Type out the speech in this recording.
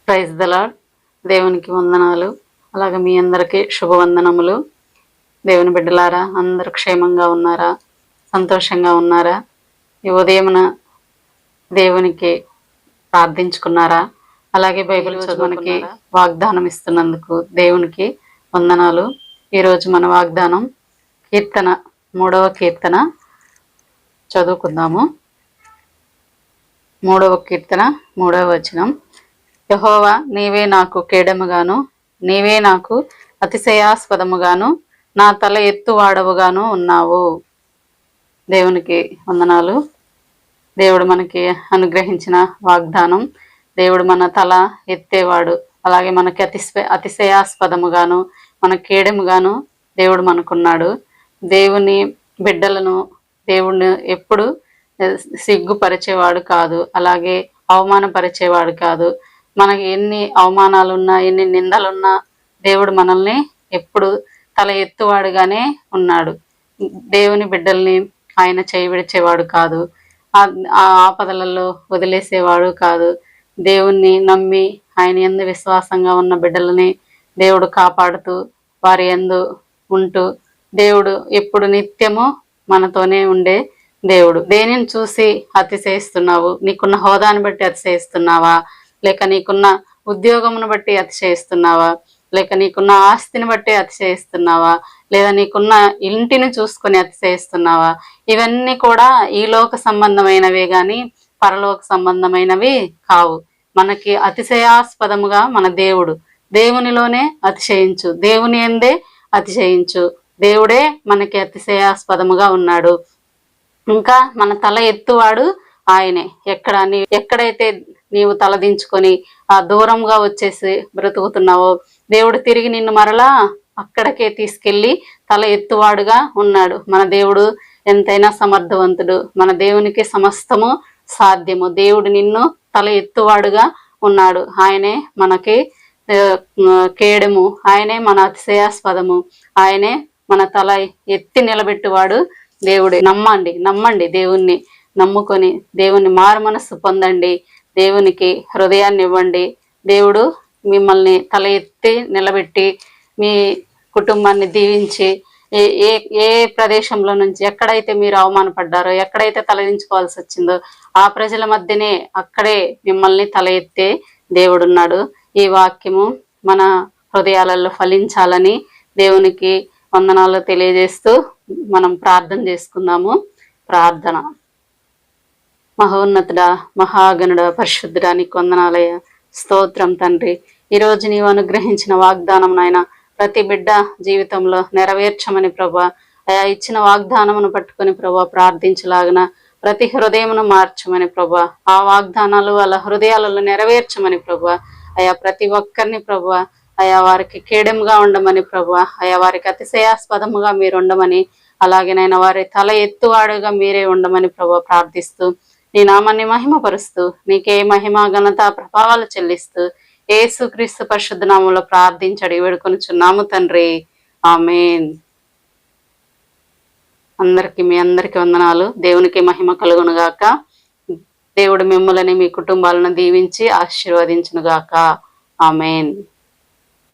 Praise the lord. దేవునికి వందనాలు. అలాగే మీ అందరికీ శుభవందనములు. దేవుని బిడ్డలారా, అందరూ క్షేమంగా ఉన్నారా? సంతోషంగా ఉన్నారా? ఈ ఉదయమున దేవునికి ప్రార్థించుకున్నారా? అలాగే బైబిల్ చదువునికి వాగ్దానం ఇస్తున్నందుకు దేవునికి వందనాలు. ఈరోజు మన వాగ్దానం కీర్తన 3వ కీర్తన చదువుకుందాము. 3వ కీర్తన 3వ వచనం. యెహోవా, నీవే నాకు కేడముగాను, నీవే నాకు అతిశయాస్పదముగాను, నా తల ఎత్తువాడవుగాను ఉన్నావు. దేవునికి వందనాలు. దేవుడు మనకి అనుగ్రహించిన వాగ్దానం. దేవుడు మన తల ఎత్తేవాడు. అలాగే మనకి అతిశయాస్పదముగాను, మన కేడముగాను దేవుడు మనకున్నాడు. దేవుని బిడ్డలను దేవుడిని ఎప్పుడు సిగ్గుపరిచేవాడు కాదు, అలాగే అవమానపరిచేవాడు కాదు. మనకి ఎన్ని అవమానాలున్నా, ఎన్ని నిందలున్నా దేవుడు మనల్ని ఎప్పుడు తల ఎత్తువాడుగానే ఉన్నాడు. దేవుని బిడ్డల్ని ఆయన చేయి విడిచేవాడు కాదు, ఆ ఆపదలలో వదిలేసేవాడు కాదు. దేవుణ్ణి నమ్మి ఆయన యందు విశ్వాసంగా ఉన్న బిడ్డలని దేవుడు కాపాడుతూ వారి యందు ఉంటూ, దేవుడు ఎప్పుడు నిత్యము మనతోనే ఉండే దేవుడు. దేనిని చూసి అతిశయిస్తున్నావు? నీకున్న హోదాను బట్టి అతిశయిస్తున్నావా? లేక నీకున్న ఉద్యోగమును బట్టి అతిశయిస్తున్నావా? లేక నీకున్న ఆస్తిని బట్టి అతిశయిస్తున్నావా? లేదా నీకున్న ఇంటిని చూసుకొని అతిశయిస్తున్నావా? ఇవన్నీ కూడా ఈ లోక సంబంధమైనవే గాని పరలోక సంబంధమైనవి కావు. మనకి అతిశయాస్పదముగా మన దేవుడు. దేవునిలోనే అతిశయించు, దేవుని యందే అతిశయించు. దేవుడే మనకి అతిశయాస్పదముగా ఉన్నాడు. ఇంకా మన తల ఎత్తువాడు ఆయనే. ఎక్కడైతే నీవు తలదించుకొని ఆ దూరంగా వచ్చేసి బ్రతుకుతున్నావో, దేవుడు తిరిగి నిన్ను మరలా అక్కడికే తీసుకెళ్లి తల ఎత్తువాడుగా ఉన్నాడు. మన దేవుడు ఎంతైనా సమర్థవంతుడు. మన దేవునికి సమస్తము సాధ్యము. దేవుడు నిన్ను తల ఎత్తువాడుగా ఉన్నాడు. ఆయనే మనకి కేడము, ఆయనే మన అతిశయాస్పదము, ఆయనే మన తల ఎత్తి నిలబెట్టువాడు దేవుడే. నమ్మండి దేవుణ్ణి నమ్ముకొని దేవుని మారు మనస్సు పొందండి. దేవునికి హృదయాన్ని ఇవ్వండి. దేవుడు మిమ్మల్ని తల ఎత్తి నిలబెట్టి మీ కుటుంబాన్ని దీవించి ఏ ప్రదేశంలో నుంచి ఎక్కడైతే మీరు అవమానపడ్డారో, ఎక్కడైతే తలదించుకోవాల్సి వచ్చిందో ఆ ప్రజల మధ్యనే అక్కడే మిమ్మల్ని తల ఎత్తే దేవుడున్నాడు. ఈ వాక్యము మన హృదయాలలో ఫలించాలని దేవునికి వందనాలు తెలియజేస్తూ మనం ప్రార్థన చేసుకుందాము. ప్రార్థన. మహోన్నతుడా, మహాగణుడా, పరిశుద్ధుడా, నీకు వందనాలయ. స్తోత్రం తండ్రి. ఈరోజు నీవు అనుగ్రహించిన వాగ్దానం నాయన ప్రతి బిడ్డ జీవితంలో నెరవేర్చమని ప్రభా, అయా ఇచ్చిన వాగ్దానమును పట్టుకొని ప్రభా ప్రార్థించలాగన ప్రతి హృదయమును మార్చమని ప్రభా, ఆ వాగ్దానాలు వాళ్ళ హృదయాలలో నెరవేర్చమని ప్రభా, అయా ప్రతి ఒక్కరిని ప్రభా అయా వారికి కేడెముగా ఉండమని ప్రభా, అయా వారికి అతిశయాస్పదముగా మీరు ఉండమని, అలాగేనైనా వారి తల ఎత్తువాడుగా మీరే ఉండమని ప్రభా ప్రార్థిస్తూ, నీ నామాన్ని మహిమపరుస్తూ, నీకే మహిమ ఘనత ప్రభావాలు చెల్లిస్తూ యేసుక్రీస్తు పరిశుద్ధ నామంలో ప్రార్థించడి వేడుకొనుచున్నాము తండ్రి. ఆమేన్. మీ అందరికి వందనాలు. దేవునికి మహిమ కలుగును గాక. దేవుడు మిమ్మల్ని మీ కుటుంబాలను దీవించి ఆశీర్వదించును గాక. ఆమేన్.